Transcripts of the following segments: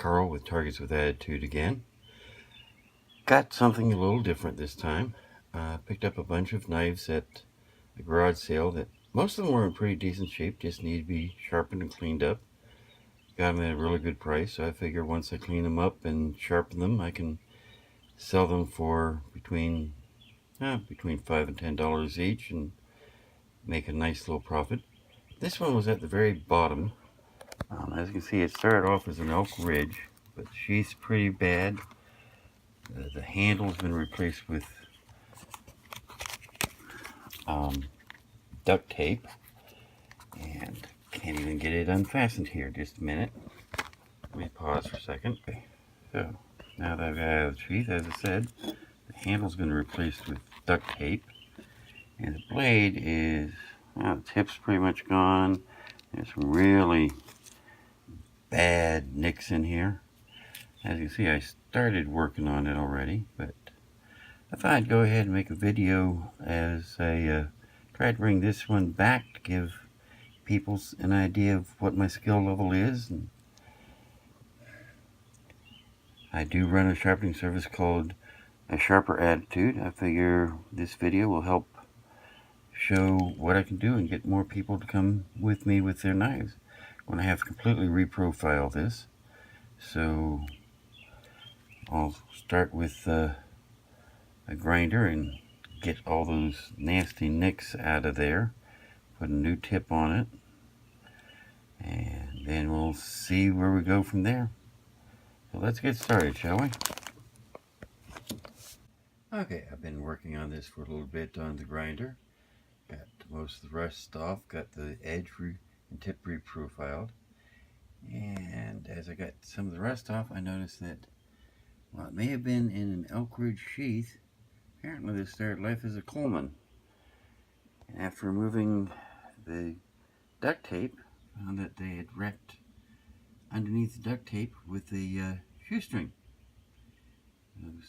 Carl with Targets with Attitude again. Got something a little different this time. Picked up a bunch of knives at a garage sale that most of them were in pretty decent shape, just need to be sharpened and cleaned up. Got them at a really good price, so I figure once I clean them up and sharpen them, I can sell them for between $5 and $10 each and make a nice little profit. This one was at the very bottom. As you can see, it started off as an elk ridge, but she's pretty bad. The handle's been replaced with duct tape, and can't even get it unfastened here. Just a minute. Let me pause for a second. Okay. So now that I've got it out of the sheath, as I said, the handle's been replaced with duct tape, and the blade is, well, the tip's pretty much gone. There's some really bad nicks in here. As you can see, I started working on it already, but I thought I'd go ahead and make a video as I try to bring this one back to give people an idea of what my skill level is. And I do run a sharpening service called A Sharper Attitude. I figure this video will help show what I can do and get more people to come with me with their knives. I'm going to have to completely reprofile this, so I'll start with a grinder and get all those nasty nicks out of there, put a new tip on it, and then we'll see where we go from there. So let's get started, shall we? Okay, I've been working on this for a little bit on the grinder. Got most of the rust off, got the edge and tip reprofiled, and as I got some of the rust off, I noticed that while it may have been in an elk ridge sheath, apparently this started life as a Coleman. And after removing the duct tape, I found that they had wrapped underneath the duct tape with a shoestring.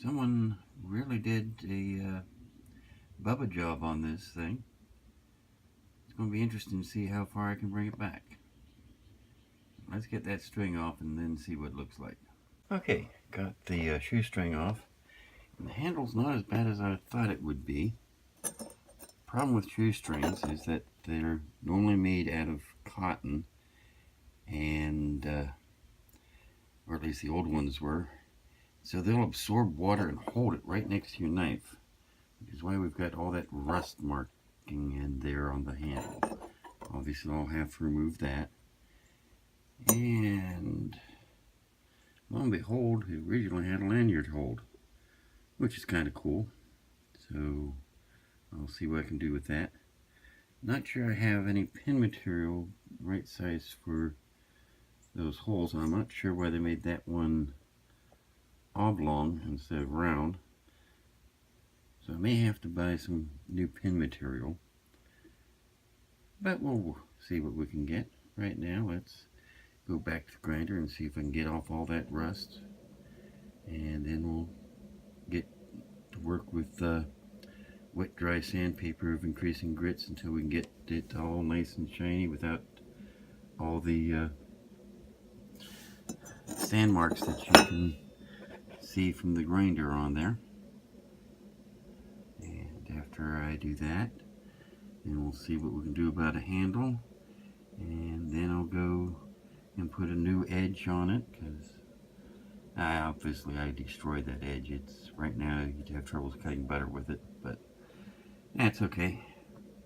Someone really did a bubba job on this thing. It's going to be interesting to see how far I can bring it back. Let's get that string off and then see what it looks like. Okay, got the shoestring off. And the handle's not as bad as I thought it would be. Problem with shoestrings is that they're normally made out of cotton, and or at least the old ones were. So they'll absorb water and hold it right next to your knife, which is why we've got all that rust marking in there on the handle. Obviously I'll have to remove that. And lo and behold, it originally had a lanyard hold, which is kind of cool. So I'll see what I can do with that. Not sure I have any pin material right size for those holes. I'm not sure why they made that one oblong instead of round. So I may have to buy some new pin material. But we'll see what we can get. Right now, let's go back to the grinder and see if I can get off all that rust. And then we'll get to work with wet dry sandpaper of increasing grits until we can get it all nice and shiny without all the sand marks that you can see from the grinder on there. And after I do that, then we'll see what we can do about a handle, and then I'll go and put a new edge on it, because obviously I destroyed that edge. It's right now you'd have trouble cutting butter with it, but that's okay.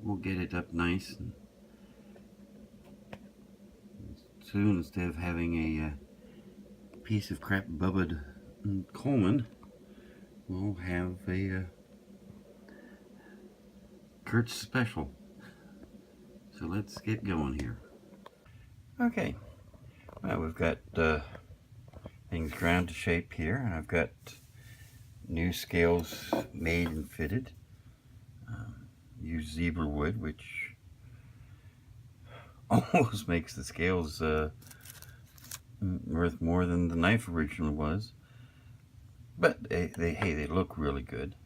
We'll get it up nice, and soon, instead of having a piece of crap bubbled Coleman, we'll have a Kurtz special. So let's get going here. Okay, well, we've got things ground to shape here, and I've got new scales made and fitted. Use zebra wood, which almost makes the scales worth more than the knife originally was. But they look really good.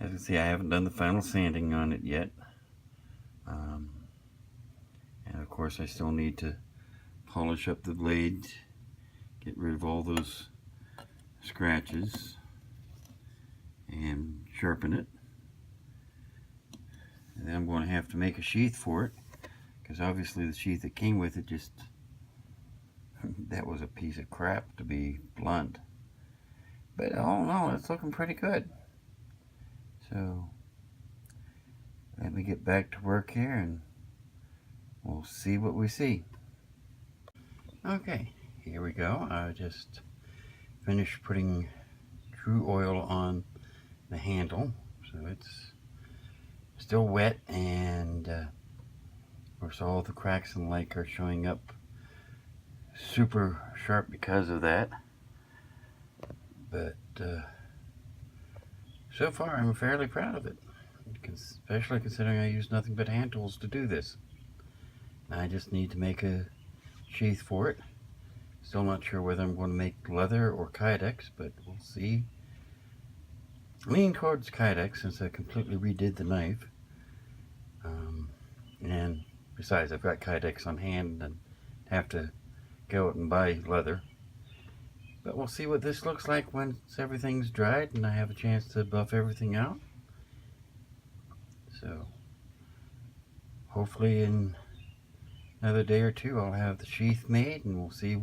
As you can see, I haven't done the final sanding on it yet. And of course I still need to polish up the blade, get rid of all those scratches and sharpen it. And then I'm going to have to make a sheath for it, because obviously the sheath that came with it just, that was a piece of crap, to be blunt. But all in all, it's looking pretty good. So let me get back to work here and we'll see what we see. Okay, here we go. I just finished putting True Oil on the handle, so it's still wet, and of course all the cracks and like are showing up super sharp because of that. But so far I'm fairly proud of it, especially considering I use nothing but hand tools to do this. I just need to make a sheath for it. Still not sure whether I'm going to make leather or Kydex, but we'll see. Lean towards Kydex since I completely redid the knife. And besides, I've got Kydex on hand and have to go out and buy leather. But we'll see what this looks like once everything's dried and I have a chance to buff everything out. So hopefully in another day or two I'll have the sheath made and we'll see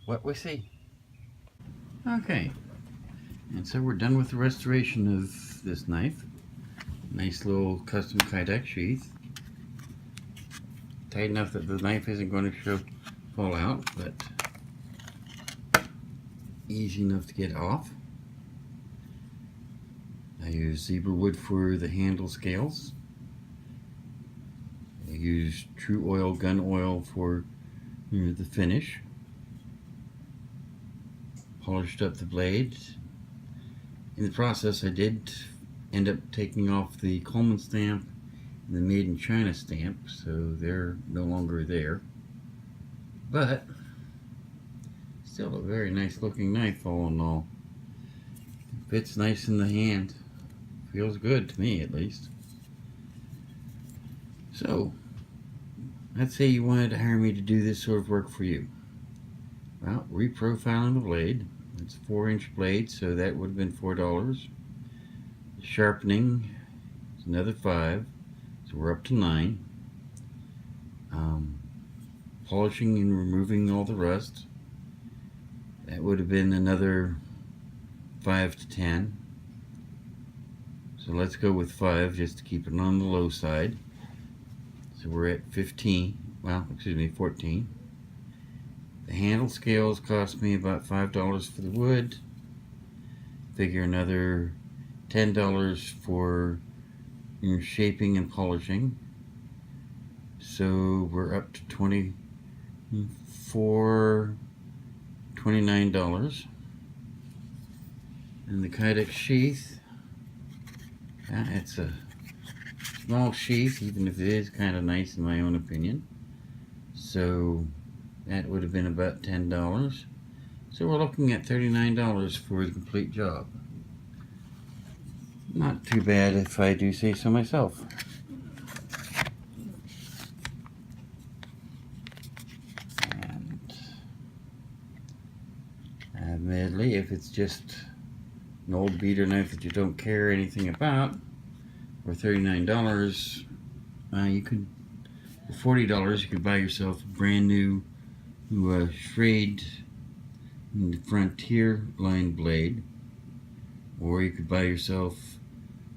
what we see. Okay, and so we're done with the restoration of this knife. Nice little custom Kydex sheath. Tight enough that the knife isn't going to fall out, but easy enough to get off. I use zebra wood for the handle scales. I use True Oil gun oil for the finish. Polished up the blade. In the process, I did end up taking off the Coleman stamp and the Made in China stamp, so they're no longer there. But still a very nice looking knife all in all. Fits nice in the hand. Feels good to me at least. So, let's say you wanted to hire me to do this sort of work for you. Well, reprofiling the blade. It's a 4-inch blade, so that would have been $4. Sharpening is another $5, so we're up to $9. Polishing and removing all the rust, that would have been another $5 to $10. So let's go with 5 just to keep it on the low side. So we're at 15. Well, excuse me, 14. The handle scales cost me about $5 for the wood. Figure another $10 for shaping and polishing. So we're up to $29. And the Kydex sheath, it's a small sheath, even if it is kind of nice in my own opinion. So that would have been about $10. So we're looking at $39 for the complete job. Not too bad if I do say so myself. And admittedly, if it's just an old beater knife that you don't care anything about, for $39, you could, for $40, you could buy yourself a brand new Schrade Frontier line blade, or you could buy yourself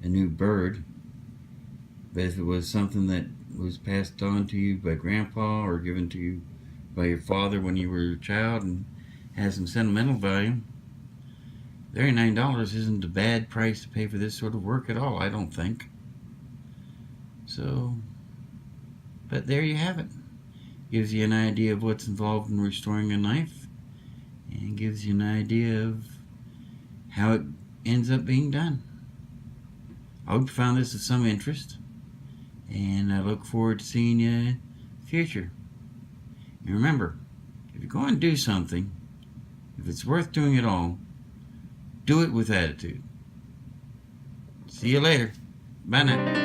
a new bird. But if it was something that was passed on to you by grandpa or given to you by your father when you were a child and has some sentimental value, $39 isn't a bad price to pay for this sort of work at all, I don't think. So, but there you have it. Gives you an idea of what's involved in restoring a knife, and gives you an idea of how it ends up being done. I hope you found this of some interest, and I look forward to seeing you in the future. And remember, if you're going to do something, if it's worth doing at all, do it with attitude. See you later. Bye now.